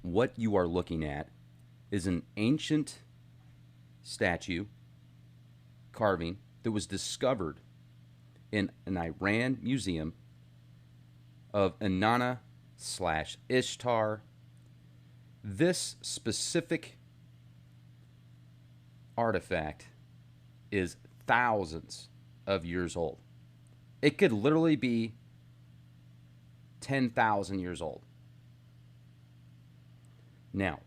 What you are looking at is an ancient statue carving that was discovered in an Iran museum of Inanna slash Ishtar. This specific artifact is thousands of years old. It could literally be 10,000 years old. Now,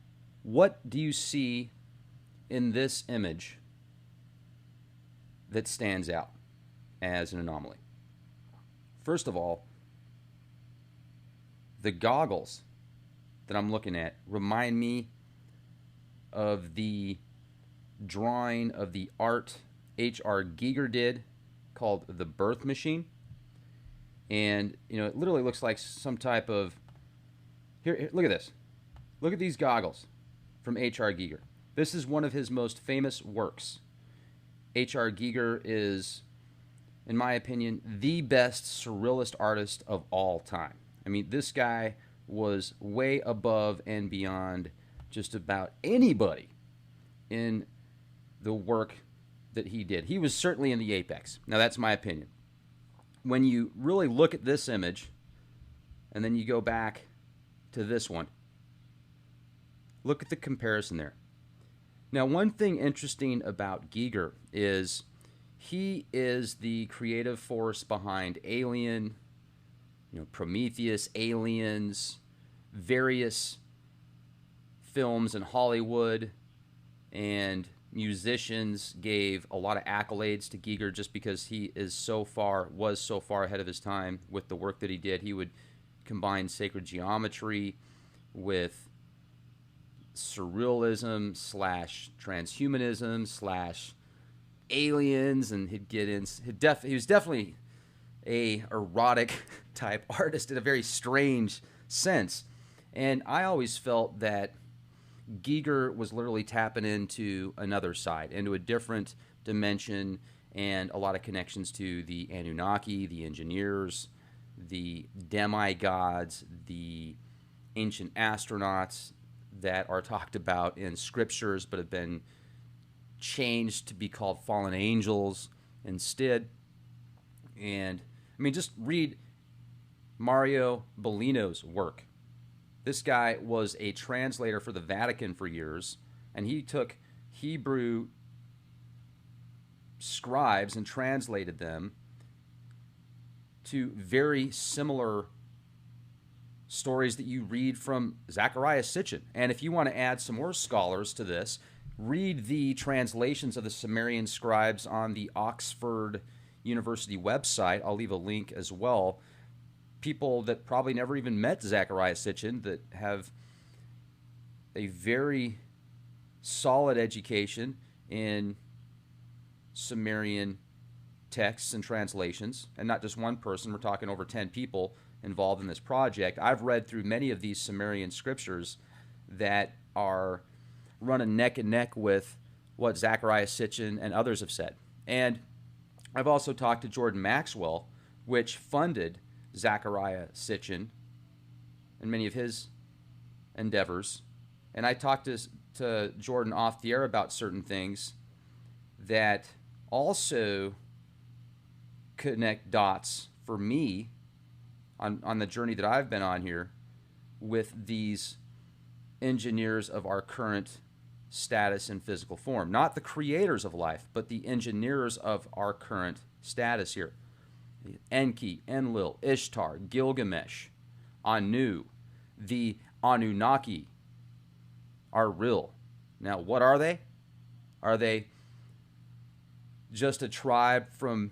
what do you see in this image that stands out as an anomaly? First of all, the goggles that I'm looking at remind me of the drawing of the art H.R. Giger did called The Birth Machine. And, it literally looks like some type of... Here, look at this. Look at these goggles from H.R. Giger. This is one of his most famous works. H.R. Giger is, in my opinion, the best surrealist artist of all time. I mean, this guy was way above and beyond just about anybody in the work that he did. He was certainly in the apex. Now, that's my opinion. When you really look at this image, and then you go back to this one, look at the comparison there. Now, one thing interesting about Giger is he is the creative force behind Alien, Prometheus, Aliens, various films in Hollywood, and musicians gave a lot of accolades to Giger just because he was so far ahead of his time with the work that he did. He would combine sacred geometry with surrealism slash transhumanism slash aliens, and he'd get in. He was definitely a erotic type artist in a very strange sense. And I always felt that Giger was literally tapping into another side, into a different dimension, and a lot of connections to the Anunnaki, the engineers, the demigods, the ancient astronauts that are talked about in scriptures but have been changed to be called fallen angels instead. And I mean, just read Mario Bellino's work. This guy was a translator for the Vatican for years, and he took Hebrew scribes and translated them to very similar stories that you read from Zecharia Sitchin. And if you want to add some more scholars to this, read the translations of the Sumerian scribes on the Oxford University website. I'll leave a link as well. People that probably never even met Zecharia Sitchin that have a very solid education in Sumerian texts and translations, and not just one person. We're talking over 10 people involved in this project. I've read through many of these Sumerian scriptures that are running neck and neck with what Zecharia Sitchin and others have said. And I've also talked to Jordan Maxwell, which funded Zecharia Sitchin and many of his endeavors. And I talked to Jordan off the air about certain things that also connect dots for me on the journey that I've been on here with these engineers of our current status and physical form. Not the creators of life, but the engineers of our current status here. Enki, Enlil, Ishtar, Gilgamesh, Anu, the Anunnaki are real. Now, what are they? Are they just a tribe from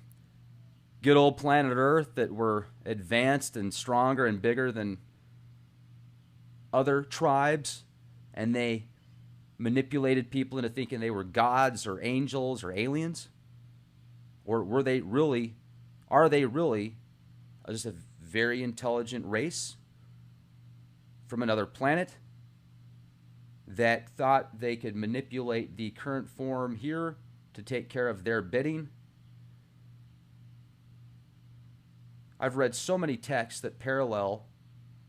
good old planet Earth that were advanced and stronger and bigger than other tribes, and they manipulated people into thinking they were gods or angels or aliens? Or are they really just a very intelligent race from another planet that thought they could manipulate the current form here to take care of their bidding? I've read so many texts that parallel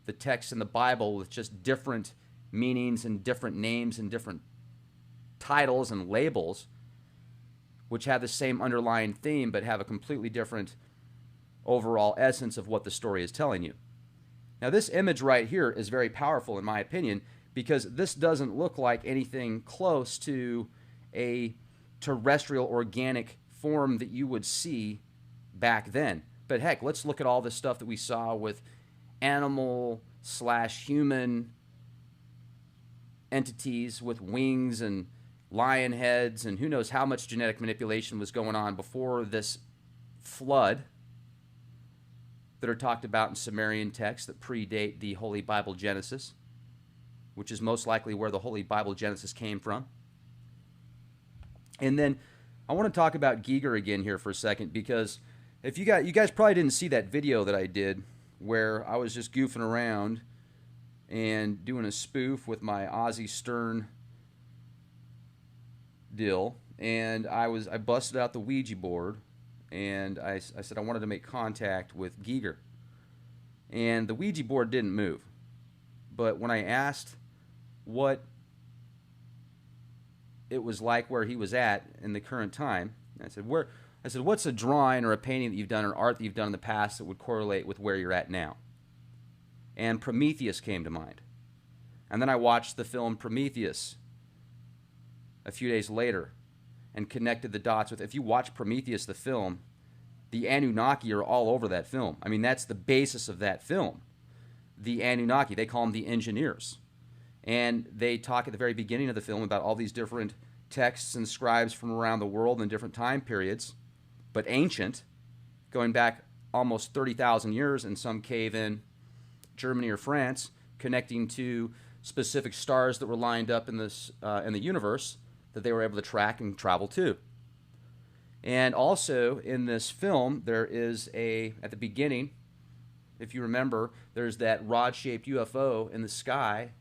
the texts in the Bible with just different meanings and different names and different titles and labels, which have the same underlying theme but have a completely different overall essence of what the story is telling you. Now, this image right here is very powerful in my opinion, because this doesn't look like anything close to a terrestrial organic form that you would see back then. But heck, let's look at all the stuff that we saw with animal/human entities with wings and lion heads, and who knows how much genetic manipulation was going on before this flood that are talked about in Sumerian texts that predate the Holy Bible Genesis, which is most likely where the Holy Bible Genesis came from. And then I want to talk about Giger again here for a second, because if you guys probably didn't see that video that I did where I was just goofing around and doing a spoof with my Ozzy Stern deal, and I busted out the Ouija board, and I said I wanted to make contact with Giger, and the Ouija board didn't move. But when I asked what it was like where he was at in the current time, I said, what's a drawing or a painting that you've done or art that you've done in the past that would correlate with where you're at now? And Prometheus came to mind. And then I watched the film Prometheus a few days later and connected the dots with, if you watch Prometheus, the film, the Anunnaki are all over that film. I mean, that's the basis of that film. The Anunnaki, they call them the engineers. And they talk at the very beginning of the film about all these different texts and scribes from around the world in different time periods, but ancient, going back almost 30,000 years in some cave in Germany or France, connecting to specific stars that were lined up in the universe that they were able to track and travel to. And also in this film, there is at the beginning, if you remember, there's that rod-shaped UFO in the sky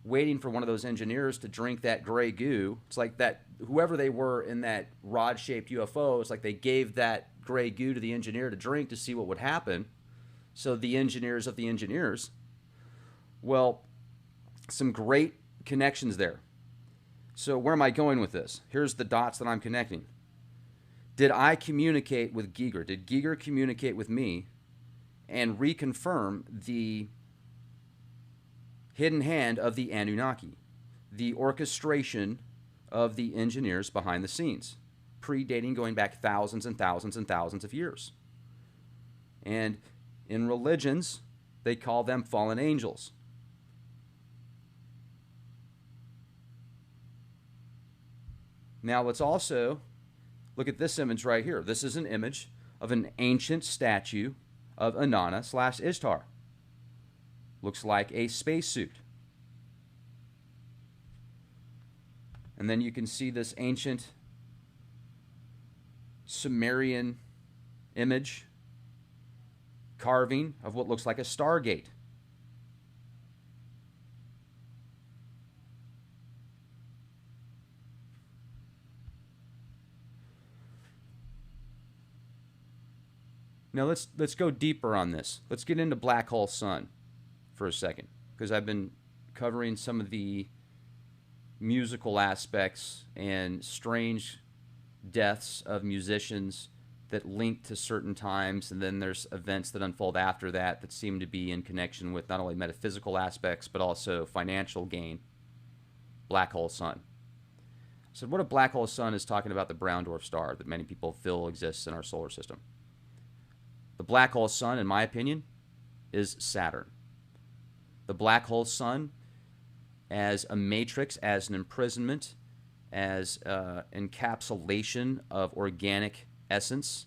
waiting for one of those engineers to drink that gray goo. It's like that whoever they were in that rod-shaped UFO, it's like they gave that gray goo to the engineer to drink to see what would happen. So the engineers of the engineers. Well, some great connections there. So where am I going with this? Here's the dots that I'm connecting. Did I communicate with Giger? Did Giger communicate with me and reconfirm the hidden hand of the Anunnaki, the orchestration of the engineers behind the scenes, predating, going back thousands and thousands and thousands of years? And in religions, they call them fallen angels. Now let's also look at this image right here. This is an image of an ancient statue of Inanna/Ishtar. Looks like a spacesuit. And then you can see this ancient Sumerian image carving of what looks like a Stargate. Now let's go deeper on this. Let's get into Black Hole Sun for a second, because I've been covering some of the musical aspects and strange deaths of musicians that link to certain times, and then there's events that unfold after that that seem to be in connection with not only metaphysical aspects but also financial gain. Black Hole Sun. So what a black hole sun is talking about the brown dwarf star that many people feel exists in our solar system. The black hole sun, in my opinion, is Saturn. The black hole sun as a matrix, as an imprisonment, as encapsulation of organic essence,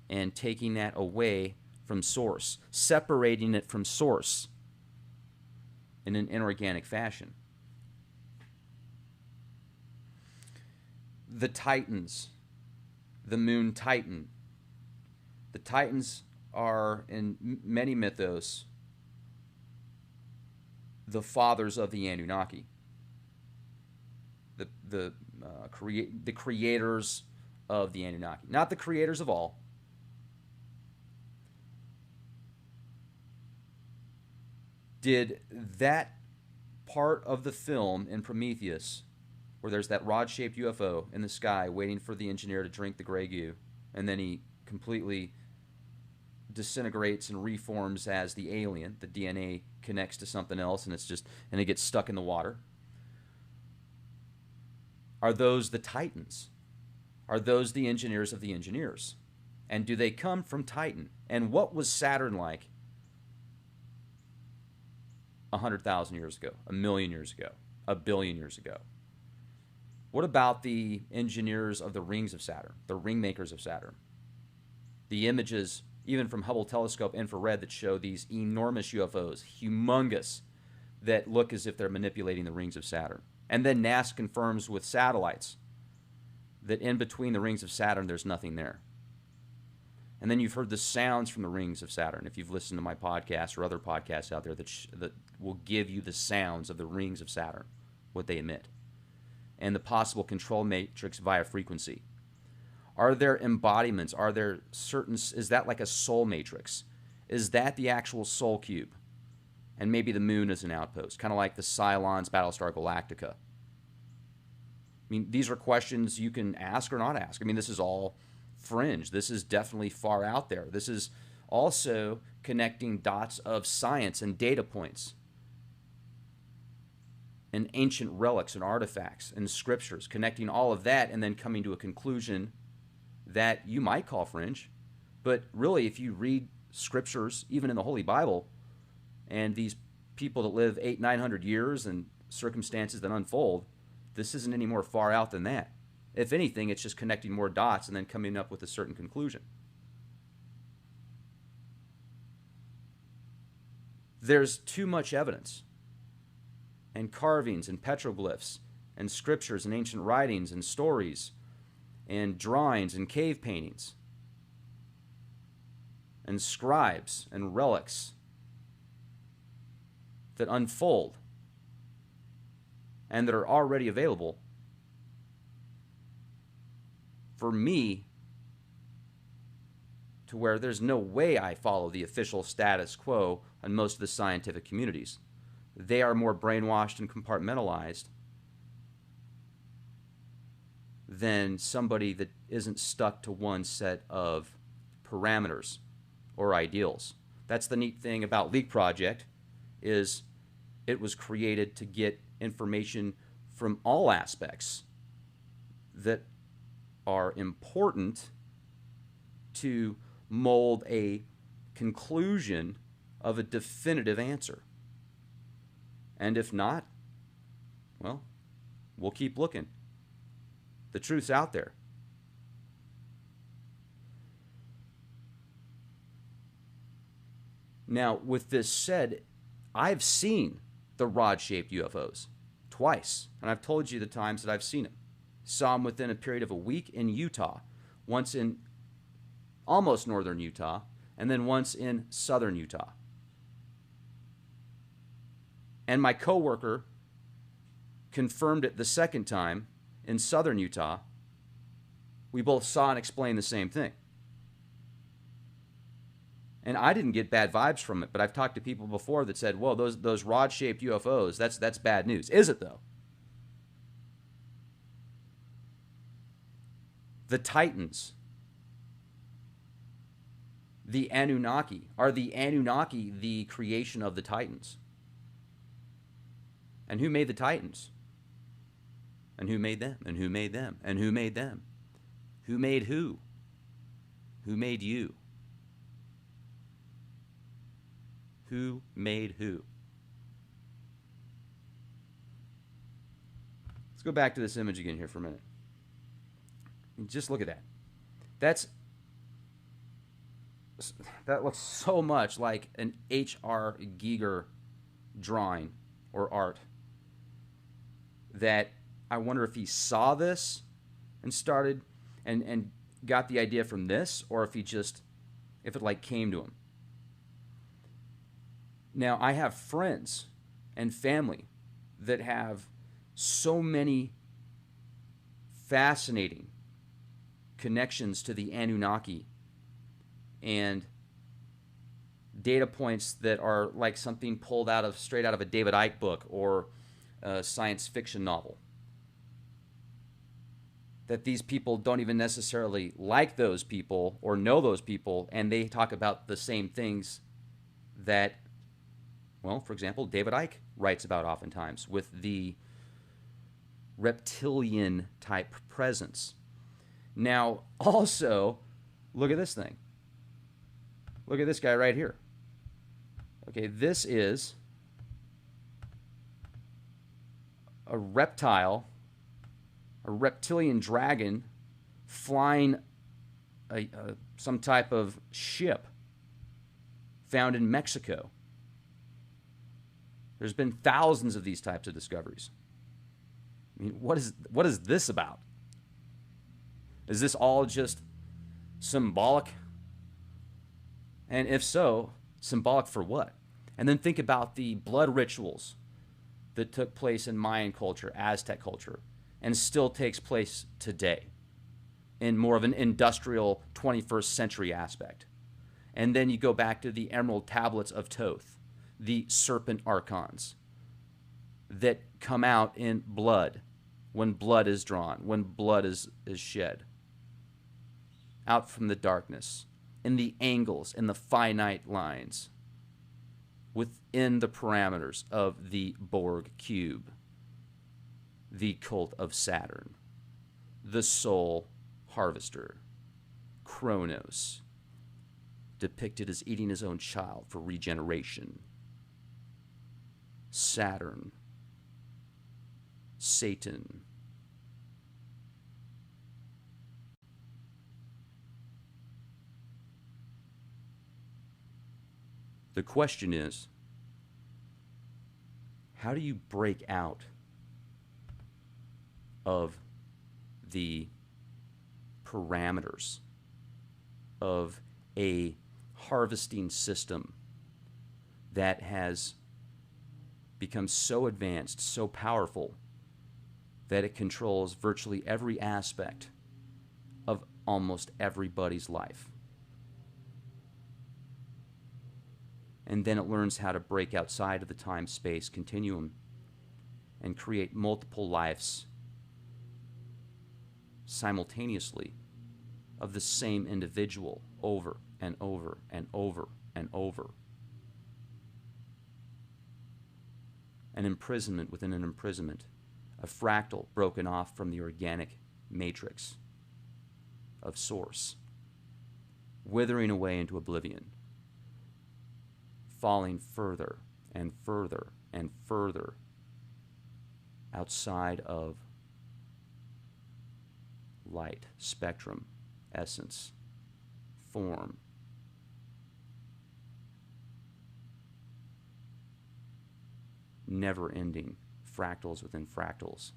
and taking that away from source, separating it from source in an inorganic fashion. The Titans, the moon Titan. The Titans are, in many mythos, the fathers of the Anunnaki, the creators of the Anunnaki, not the creators of all. Did that part of the film in Prometheus where there's that rod-shaped UFO in the sky waiting for the engineer to drink the Grey Goo, and then he completely disintegrates and reforms as the alien. The DNA connects to something else, and it gets stuck in the water. Are those the Titans? Are those the engineers of the engineers? And do they come from Titan? And what was Saturn like 100,000 years ago, 1,000,000 years ago, 1,000,000,000 years ago? What about the engineers of the rings of Saturn, the ring makers of Saturn? The images, even from Hubble telescope infrared, that show these enormous UFOs, humongous, that look as if they're manipulating the rings of Saturn. And then NASA confirms with satellites that in between the rings of Saturn, there's nothing there. And then you've heard the sounds from the rings of Saturn. If you've listened to my podcast or other podcasts out there that will give you the sounds of the rings of Saturn, what they emit, and the possible control matrix via frequency. Are there embodiments? Are there certain, is that like a soul matrix? Is that the actual soul cube? And maybe the moon is an outpost, kind of like the Cylons Battlestar Galactica. I mean, these are questions you can ask or not ask. I mean, this is all fringe. This is definitely far out there. This is also connecting dots of science and data points and ancient relics and artifacts and scriptures, connecting all of that and then coming to a conclusion that you might call fringe. But really, if you read scriptures, even in the Holy Bible, and these people that live 800-900 years and circumstances that unfold, this isn't any more far out than that. If anything, it's just connecting more dots and then coming up with a certain conclusion. There's too much evidence, and carvings and petroglyphs and scriptures and ancient writings and stories and drawings and cave paintings and scribes and relics that unfold and that are already available for me to where there's no way I follow the official status quo on most of the scientific communities. They are more brainwashed and compartmentalized than somebody that isn't stuck to one set of parameters or ideals. That's the neat thing about Leak Project, is it was created to get information from all aspects that are important to mold a conclusion of a definitive answer. And if not, well, we'll keep looking. The truth's out there. Now, with this said, I've seen the rod-shaped UFOs twice, and I've told you the times that I've seen them. Saw them within a period of a week in Utah, once in almost northern Utah, and then once in southern Utah. And my coworker confirmed it the second time in southern Utah. We both saw and explained the same thing. And I didn't get bad vibes from it, but I've talked to people before that said, well, those rod-shaped UFOs, that's bad news. Is it, though? The Titans, the Anunnaki. Are the Anunnaki the creation of the Titans? And who made the Titans? And who made them? And who made them? And who made them? Who made who? Who made you? Who made who? Let's go back to this image again here for a minute. Just look at that. That looks so much like an H.R. Giger drawing or art that I wonder if he saw this and started and got the idea from this, or if it like came to him. Now, I have friends and family that have so many fascinating connections to the Anunnaki and data points that are like something pulled straight out of a David Icke book, or a science fiction novel. That these people don't even necessarily like those people or know those people, and they talk about the same things that, well, for example, David Icke writes about oftentimes with the reptilian type presence. Now, also, look at this thing. Look at this guy right here. Okay, this is a reptile, a reptilian dragon flying some type of ship found in Mexico. There's been thousands of these types of discoveries. I mean, what is this about? Is this all just symbolic? And if so, symbolic for what? And then think about the blood rituals that took place in Mayan culture, Aztec culture, and still takes place today in more of an industrial 21st century aspect. And then you go back to the emerald tablets of Thoth, the serpent archons that come out in blood, when blood is drawn, when blood is shed, out from the darkness, in the angles, in the finite lines, within the parameters of the Borg cube, the cult of Saturn, the soul harvester, Kronos, depicted as eating his own child for regeneration, Saturn, Satan. The question is, how do you break out of the parameters of a harvesting system that has become so advanced, so powerful, that it controls virtually every aspect of almost everybody's life? And then it learns how to break outside of the time-space continuum and create multiple lives simultaneously of the same individual over and over and over and over. An imprisonment within an imprisonment, a fractal broken off from the organic matrix of source, withering away into oblivion, falling further and further and further outside of light, spectrum, essence, form. Never-ending fractals within fractals.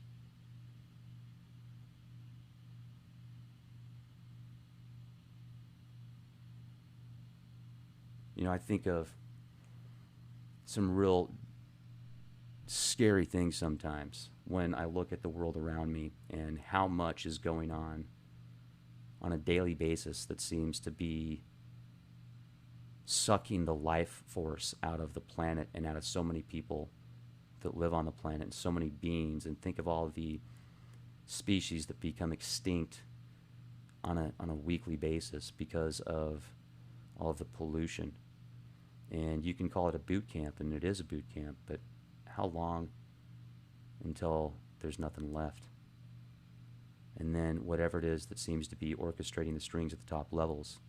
You know, I think of some real scary things sometimes when I look at the world around me and how much is going on a daily basis that seems to be sucking the life force out of the planet and out of so many people that live on the planet, and so many beings. And think of all the species that become extinct on a weekly basis because of all of the pollution. And you can call it a boot camp, and it is a boot camp, but how long until there's nothing left? And then whatever it is that seems to be orchestrating the strings at the top levels,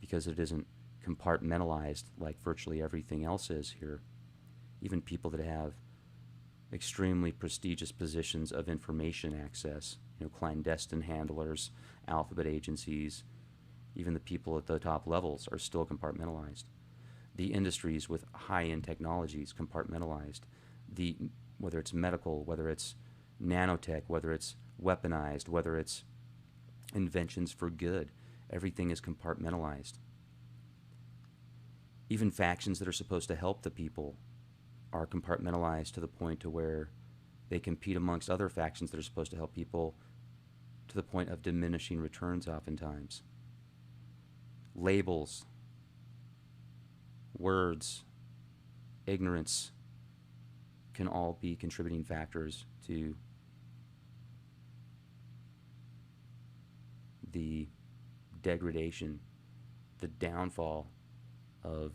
because it isn't compartmentalized like virtually everything else is here. Even people that have extremely prestigious positions of information access, you know, clandestine handlers, alphabet agencies, even the people at the top levels are still compartmentalized. The industries with high-end technologies compartmentalized. Whether it's medical, whether it's nanotech, whether it's weaponized, whether it's inventions for good, everything is compartmentalized. Even factions that are supposed to help the people are compartmentalized to the point to where they compete amongst other factions that are supposed to help people, to the point of diminishing returns oftentimes. Labels, words, ignorance, can all be contributing factors to the degradation, the downfall of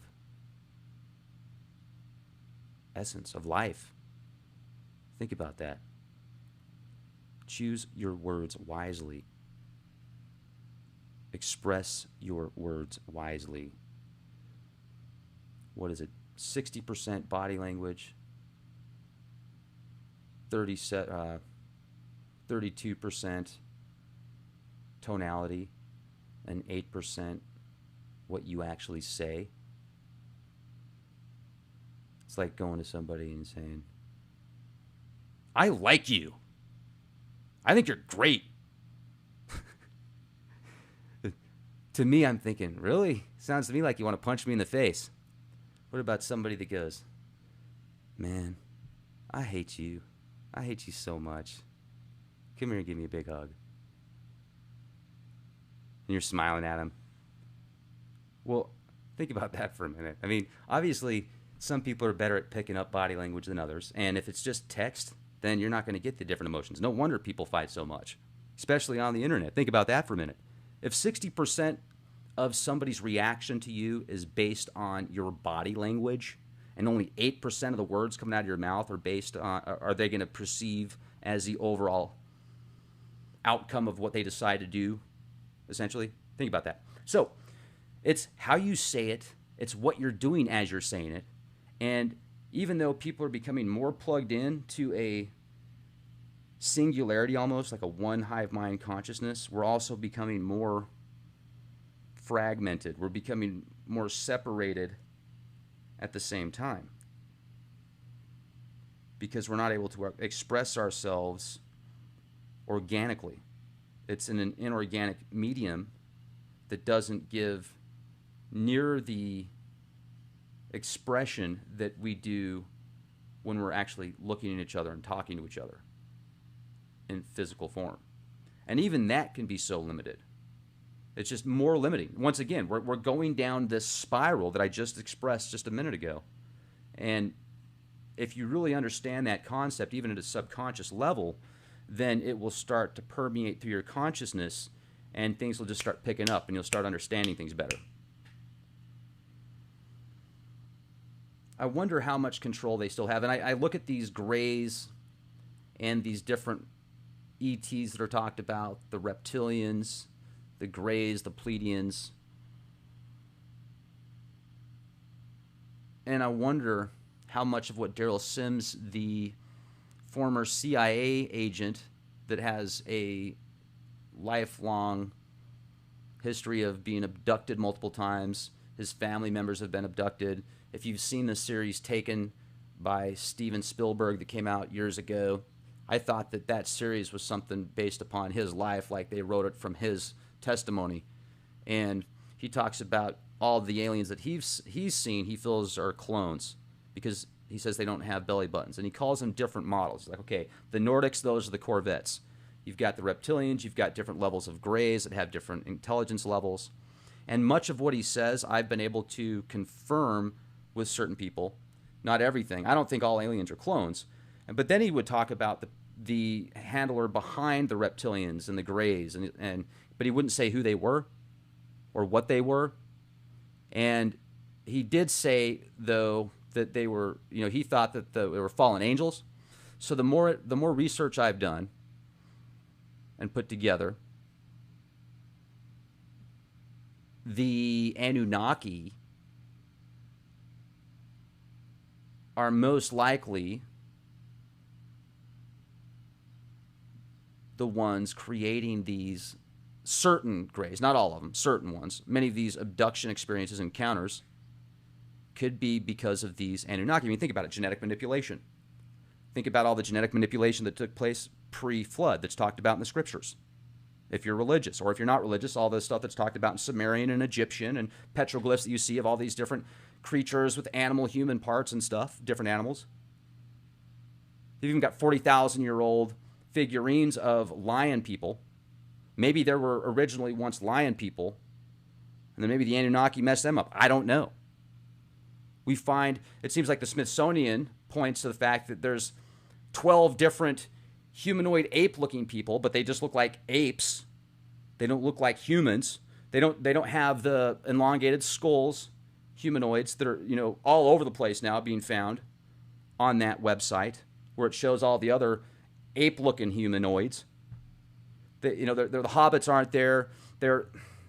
essence, of life. Think about that. Choose your words wisely. Express your words wisely. What is it? 60% body language, 32% tonality, and 8% what you actually say. It's like going to somebody and saying, I like you. I think you're great. To me, I'm thinking, really? Sounds to me like you want to punch me in the face. What about somebody that goes, man, I hate you. I hate you so much. Come here and give me a big hug. And you're smiling at him. Well, think about that for a minute. I mean, obviously, some people are better at picking up body language than others. And if it's just text, then you're not going to get the different emotions. No wonder people fight so much, especially on the internet. Think about that for a minute. If 60% of somebody's reaction to you is based on your body language, and only 8% of the words coming out of your mouth are based on, are they going to perceive as the overall outcome of what they decide to do, essentially? Think about that. So it's how you say it, it's what you're doing as you're saying it, and even though people are becoming more plugged in to a singularity, almost like a one hive mind consciousness, we're also becoming more fragmented. We're becoming more separated at the same time because we're not able to express ourselves organically. It's in an inorganic medium that doesn't give near the expression that we do when we're actually looking at each other and talking to each other in physical form. And even that can be so limited. It's just more limiting. Once again, we're going down this spiral that I just expressed just a minute ago. And if you really understand that concept, even at a subconscious level, then it will start to permeate through your consciousness and things will just start picking up and you'll start understanding things better. I wonder how much control they still have. And I look at these grays and these different ETs that are talked about, the reptilians, the Greys, the Pleiadians. And I wonder how much of what Daryl Sims, the former CIA agent that has a lifelong history of being abducted multiple times, his family members have been abducted. If you've seen the series Taken by Steven Spielberg that came out years ago, I thought that that series was something based upon his life, like they wrote it from his testimony. And he talks about all the aliens that he's seen, he feels are clones because he says they don't have belly buttons. And he calls them different models. He's like, okay, the Nordics, those are the Corvettes. You've got the reptilians, you've got different levels of Greys that have different intelligence levels. And much of what he says, I've been able to confirm with certain people. Not everything. I don't think all aliens are clones. But then he would talk about the handler behind the reptilians and the Greys, but he wouldn't say who they were or what they were. And he did say, though, that they were, he thought that they were fallen angels. So the more research I've done and put together, the Anunnaki are most likely the ones creating these certain Greys, not all of them, certain ones. Many of these abduction experiences, encounters, could be because of these Anunnaki. I mean, think about it, genetic manipulation. Think about all the genetic manipulation that took place pre-flood that's talked about in the scriptures. If you're religious, or if you're not religious, all the stuff that's talked about in Sumerian and Egyptian and petroglyphs that you see of all these different creatures with animal-human parts and stuff, different animals. You've even got 40,000-year-old figurines of lion people. Maybe there were originally once lion people, and then maybe the Anunnaki messed them up. I don't know. We find, it seems like the Smithsonian points to the fact that there's 12 different humanoid ape-looking people, but they just look like apes. They don't look like humans. They don't have the elongated skulls, humanoids that are, all over the place now being found on that website where it shows all the other ape-looking humanoids. The hobbits aren't there. There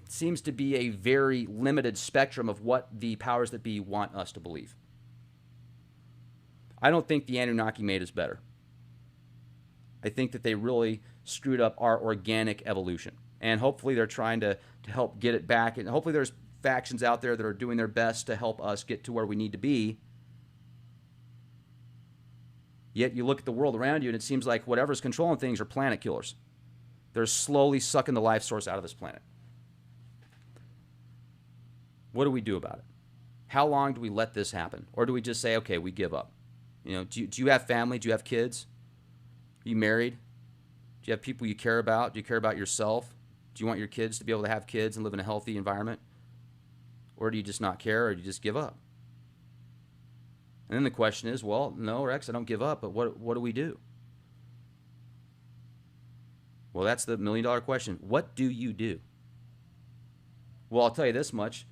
seems to be a very limited spectrum of what the powers that be want us to believe. I don't think the Anunnaki made us better. I think that they really screwed up our organic evolution. And hopefully they're trying to help get it back. And hopefully there's factions out there that are doing their best to help us get to where we need to be. Yet you look at the world around you and it seems like whatever's controlling things are planet killers. They're slowly sucking the life source out of this planet. What do we do about it? How long do we let this happen? Or do we just say, okay, we give up? Do you have family? Do you have kids? Are you married? Do you have people you care about? Do you care about yourself? Do you want your kids to be able to have kids and live in a healthy environment? Or do you just not care, or do you just give up? And then the question is, well, no, Rex, I don't give up, but what do we do? Well, that's the million-dollar question. What do you do? Well, I'll tell you this much.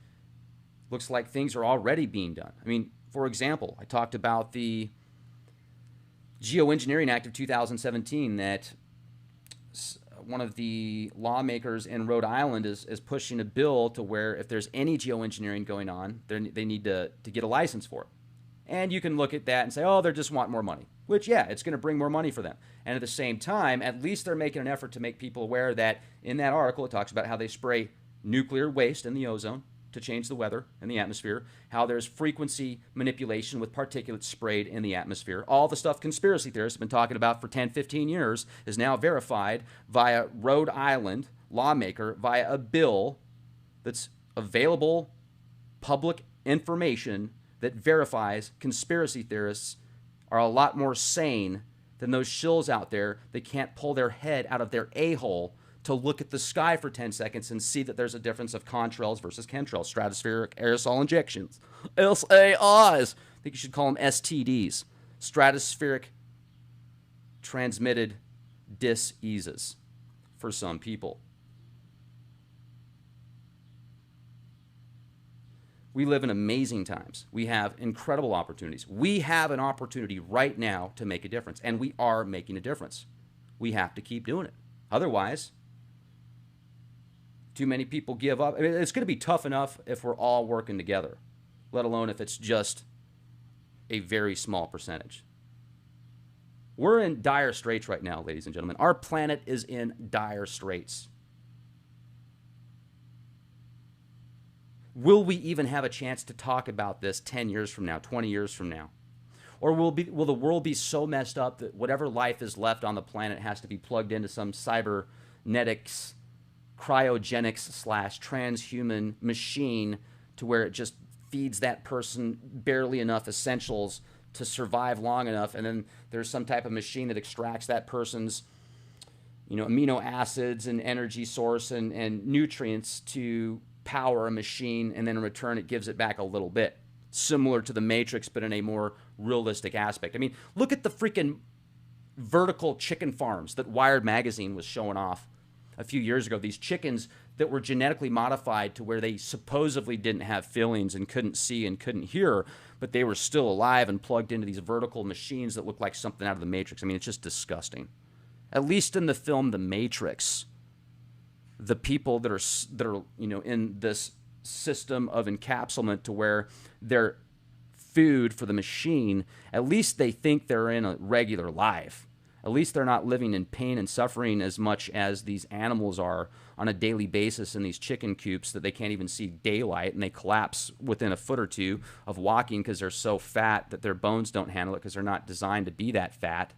Looks like things are already being done. I mean, for example, I talked about the Geoengineering Act of 2017 that one of the lawmakers in Rhode Island is pushing a bill to where if there's any geoengineering going on, they need to get a license for it. And you can look at that and say, oh, they just want more money. Which, yeah, it's going to bring more money for them. And at the same time, at least they're making an effort to make people aware that in that article, it talks about how they spray nuclear waste in the ozone to change the weather in the atmosphere, how there's frequency manipulation with particulates sprayed in the atmosphere. All the stuff conspiracy theorists have been talking about for 10, 15 years is now verified via Rhode Island lawmaker via a bill that's available public information that verifies conspiracy theorists are a lot more sane than those shills out there that can't pull their head out of their a-hole to look at the sky for 10 seconds and see that there's a difference of contrails versus chemtrails, stratospheric aerosol injections, SAIs. I think you should call them STDs, stratospheric transmitted diseases for some people. We live in amazing times. We have incredible opportunities. We have an opportunity right now to make a difference, and we are making a difference. We have to keep doing it. Otherwise, too many people give up. I mean, it's going to be tough enough if we're all working together, let alone if it's just a very small percentage. We're in dire straits right now, ladies and gentlemen. Our planet is in dire straits. Will we even have a chance to talk about this 10 years from now, 20 years from now? Or will the world be so messed up that whatever life is left on the planet has to be plugged into some cybernetics, cryogenics/transhuman machine to where it just feeds that person barely enough essentials to survive long enough, and then there's some type of machine that extracts that person's amino acids and energy source and nutrients to power a machine, and then in return it gives it back a little bit, similar to the Matrix but in a more realistic aspect. I mean, look at the freaking vertical chicken farms that Wired magazine was showing off a few years ago. These chickens that were genetically modified to where they supposedly didn't have feelings and couldn't see and couldn't hear, but they were still alive and plugged into these vertical machines that look like something out of the Matrix. I mean, it's just disgusting. At least in the film The Matrix, the people that are in this system of encapsulament to where they're food for the machine, at least they think they're in a regular life. At least they're not living in pain and suffering as much as these animals are on a daily basis in these chicken coops that they can't even see daylight, and they collapse within a foot or two of walking because they're so fat that their bones don't handle it because they're not designed to be that fat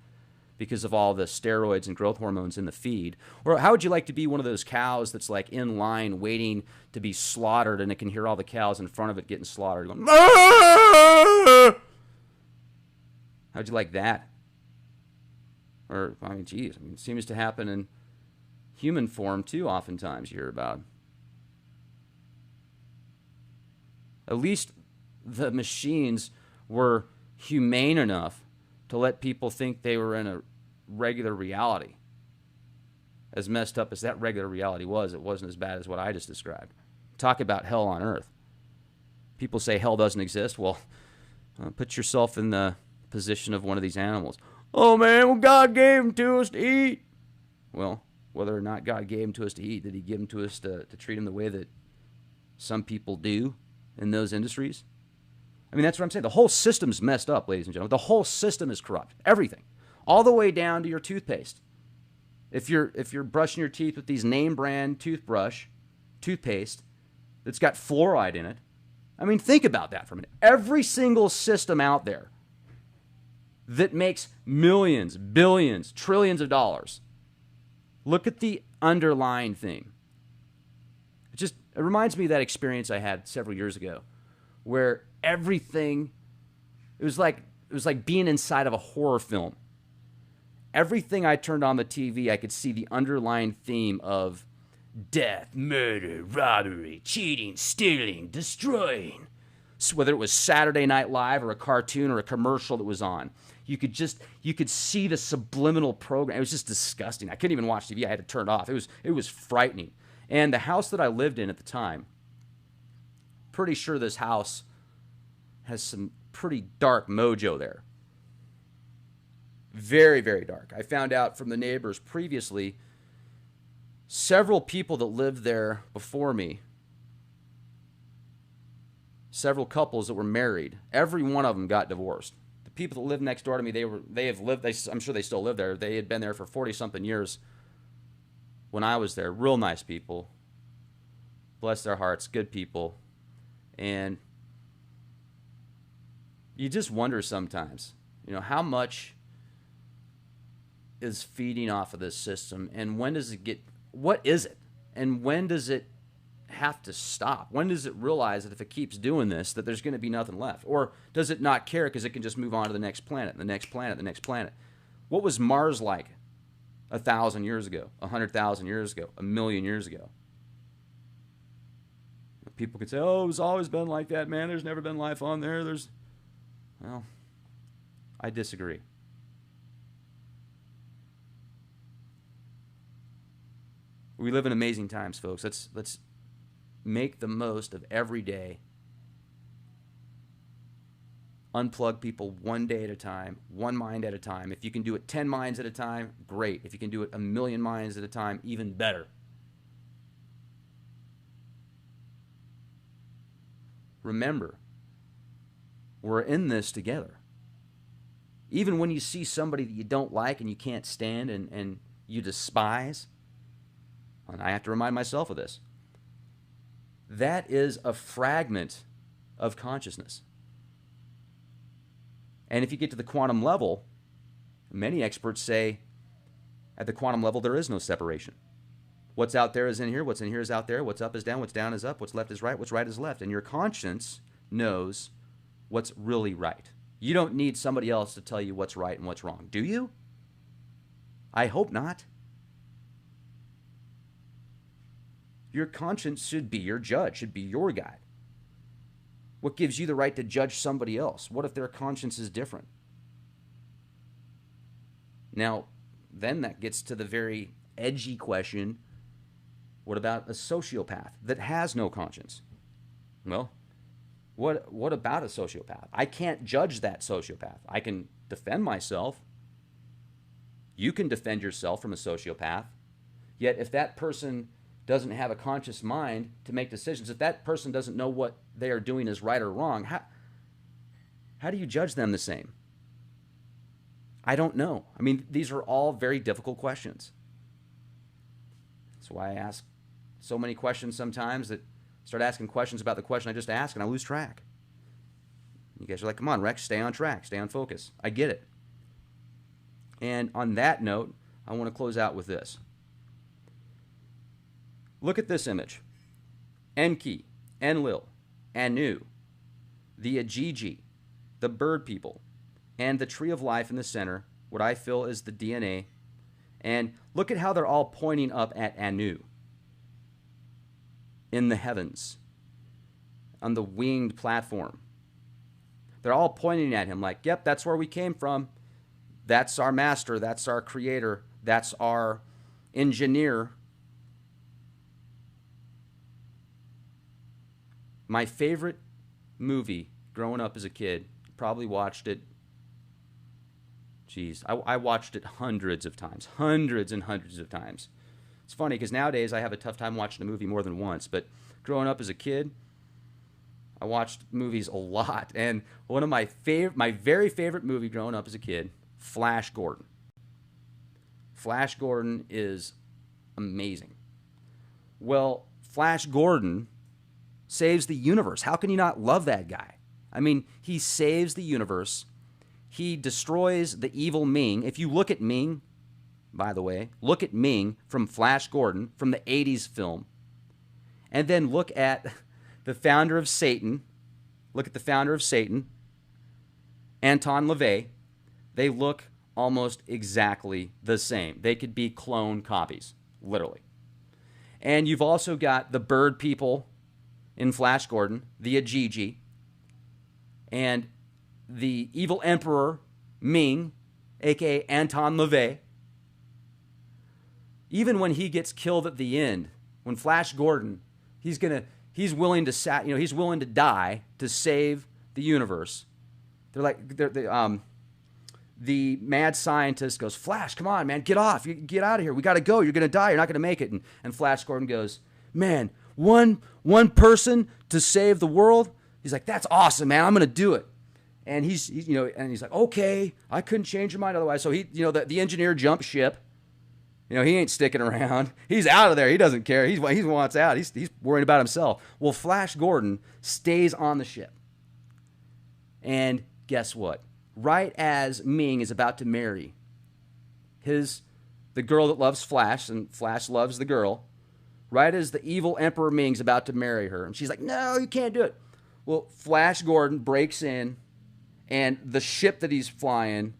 because of all the steroids and growth hormones in the feed. Or how would you like to be one of those cows that's like in line waiting to be slaughtered, and it can hear all the cows in front of it getting slaughtered going, "Aah!" How'd you like that? Or, I mean, geez, it seems to happen in human form too oftentimes you hear about. At least the machines were humane enough to let people think they were in a regular reality. As messed up as that regular reality was, it wasn't as bad as what I just described. Talk about hell on earth. People say hell doesn't exist. Well, put yourself in the position of one of these animals. Oh, man, well, God gave them to us to eat. Well, whether or not God gave them to us to eat, did he give them to us to treat them the way that some people do in those industries? I mean, that's what I'm saying. The whole system's messed up, ladies and gentlemen. The whole system is corrupt. Everything. All the way down to your toothpaste. If you're brushing your teeth with these name brand toothpaste that's got fluoride in it, I mean, think about that for a minute. Every single system out there that makes millions, billions, trillions of dollars, look at the underlying thing. It reminds me of that experience I had several years ago where everything, it was like being inside of a horror film. Everything I turned on the TV, I could see the underlying theme of death, murder, robbery, cheating, stealing, destroying. So whether it was Saturday Night Live or a cartoon or a commercial that was on, you could see the subliminal program. It was just disgusting. I couldn't even watch TV. I had to turn it off. It was frightening. And the house that I lived in at the time, pretty sure this house has some pretty dark mojo there. Very, very dark. I found out from the neighbors previously, several people that lived there before me, several couples that were married, every one of them got divorced. The people that lived next door to me, I'm sure they still live there. They had been there for 40-something years when I was there. Real nice people. Bless their hearts, good people. And you just wonder sometimes, how much is feeding off of this system, and when does it get, what is it, and when does it have to stop? When does it realize that if it keeps doing this, that there's going to be nothing left? Or does it not care because it can just move on to the next planet, the next planet, the next planet? What was Mars like 1,000 years ago, 100,000 years ago, 1,000,000 years ago? People could say, oh, it's always been like that, man. There's never been life on there. Well, I disagree. We live in amazing times, folks. Let's make the most of every day. Unplug people one day at a time, one mind at a time. If you can do it 10 minds at a time, great. If you can do it 1,000,000 minds at a time, even better. Remember, we're in this together. Even when you see somebody that you don't like and you can't stand and you despise, and I have to remind myself of this, that is a fragment of consciousness. And if you get to the quantum level, many experts say at the quantum level there is no separation. What's out there is in here, what's in here is out there, what's up is down, what's down is up, what's left is right, what's right is left. And your conscience knows what's really right. You don't need somebody else to tell you what's right and what's wrong, do you? I hope not. Your conscience should be your judge, should be your guide. What gives you the right to judge somebody else? What if their conscience is different? Now, then that gets to the very edgy question, what about a sociopath that has no conscience? Well, what about a sociopath? I can't judge that sociopath. I can defend myself. You can defend yourself from a sociopath. Yet if that person doesn't have a conscious mind to make decisions, if that person doesn't know what they are doing is right or wrong, how do you judge them the same? I don't know. I mean, these are all very difficult questions. That's why I ask so many questions sometimes that start asking questions about the question I just asked and I lose track. You guys are like, come on, Rex, stay on track, stay on focus. I get it. And on that note, I want to close out with this. Look at this image. Enki, Enlil, Anu, the Ajiji, the bird people, and the tree of life in the center, what I feel is the DNA. And look at how they're all pointing up at Anu in the heavens on the winged platform. They're all pointing at him like, yep, that's where we came from. That's our master. That's our creator. That's our engineer. My favorite movie growing up as a kid, probably watched it, I watched it hundreds of times, hundreds and hundreds of times. It's funny because nowadays I have a tough time watching a movie more than once, but growing up as a kid, I watched movies a lot. And one of my very favorite movie growing up as a kid, Flash Gordon. Flash Gordon is amazing. Well, Flash Gordon saves the universe. How can you not love that guy? I mean, he saves the universe. He destroys the evil Ming. If you look at Ming, by the way, look at Ming from Flash Gordon from the 80s film, and then look at the founder of Satan. Look at the founder of Satan, Anton LaVey. They look almost exactly the same. They could be clone copies, literally. And you've also got the bird people in Flash Gordon, the Ajiji, and the evil emperor Ming, aka Anton LaVey. Even when he gets killed at the end, when Flash Gordon, he's willing to die to save the universe. The mad scientist goes, Flash, come on, man, get off, get out of here. We got to go. You're going to die. You're not going to make it. And Flash Gordon goes, man, one person to save the world. He's like, that's awesome, man. I'm going to do it. And he's like, okay, I couldn't change your mind otherwise. So the engineer jumps ship. He ain't sticking around. He's out of there. He doesn't care. He wants out. He's worried about himself. Well, Flash Gordon stays on the ship. And guess what? Right as Ming is about to marry the girl that loves Flash, and Flash loves the girl, right as the evil Emperor Ming's about to marry her, and she's like, no, you can't do it. Well, Flash Gordon breaks in, and the ship that he's flying,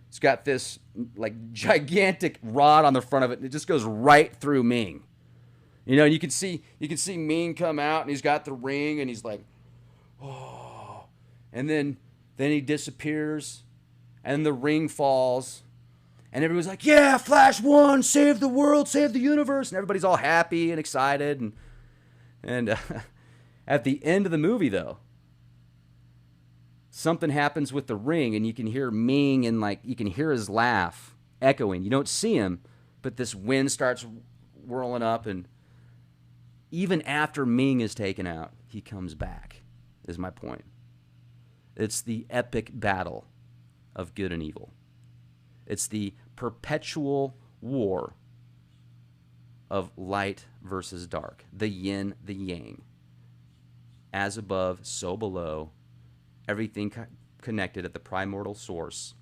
it's got this like gigantic rod on the front of it, and it just goes right through Ming. You can see Ming come out, and he's got the ring, and he's like, oh, and then he disappears, and the ring falls, and everybody's like, yeah, Flash won, save the world, save the universe, and everybody's all happy and excited, and at the end of the movie, though, something happens with the ring, and you can hear Ming, and you can hear his laugh echoing. You don't see him, but this wind starts whirling up, and even after Ming is taken out, he comes back, is my point. It's the epic battle of good and evil. It's the perpetual war of light versus dark, the yin, the yang. As above, so below, everything connected at the primordial source.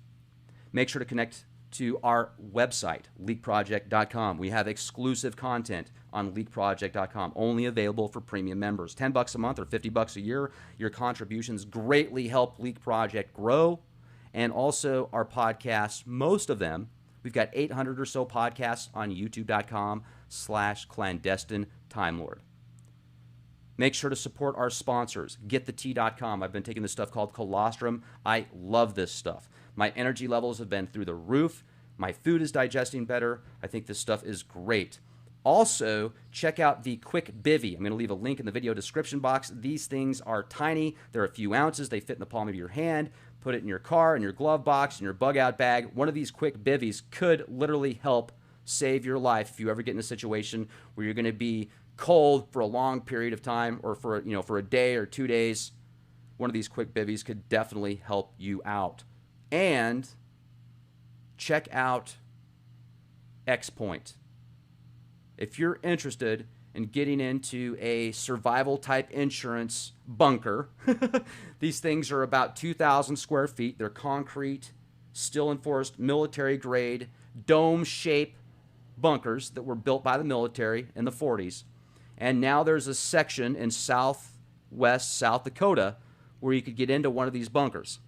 Make sure to connect to our website, leakproject.com. We have exclusive content on leakproject.com, only available for premium members. $10 a month or $50 a year. Your contributions greatly help Leak Project grow. And also our podcasts, most of them, we've got 800 or so podcasts on youtube.com/clandestine Time Lord. Make sure to support our sponsors, getthetea.com. I've been taking this stuff called colostrum. I love this stuff. My energy levels have been through the roof. My food is digesting better. I think this stuff is great. Also, check out the Quick Bivy. I'm going to leave a link in the video description box. These things are tiny. They're a few ounces. They fit in the palm of your hand. Put it in your car, in your glove box, in your bug-out bag. One of these Quick Bivvies could literally help save your life if you ever get in a situation where you're going to be cold for a long period of time, or for a day or 2 days. One of these Quick Bivvies could definitely help you out. And check out X Point. If you're interested in getting into a survival type insurance bunker, these things are about 2,000 square feet. They're concrete, still enforced, military grade, dome shape bunkers that were built by the military in the 40s. And now there's a section in southwest South Dakota where you could get into one of these bunkers.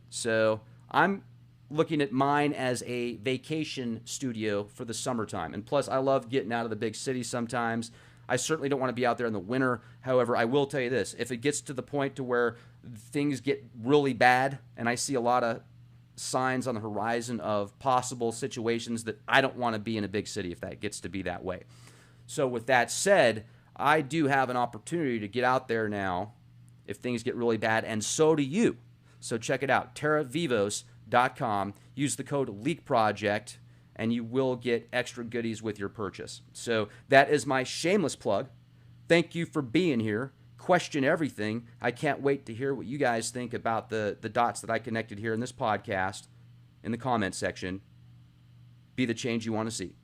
So I'm looking at mine as a vacation studio for the summertime. And plus, I love getting out of the big city sometimes. I certainly don't want to be out there in the winter. However, I will tell you this. If it gets to the point to where things get really bad and I see a lot of signs on the horizon of possible situations that I don't want to be in a big city if that gets to be that way. So with that said, I do have an opportunity to get out there now if things get really bad, and so do you. So check it out, terravivos.com. Use the code LEAKPROJECT, and you will get extra goodies with your purchase. So that is my shameless plug. Thank you for being here. Question everything. I can't wait to hear what you guys think about the dots that I connected here in this podcast in the comment section. Be the change you want to see.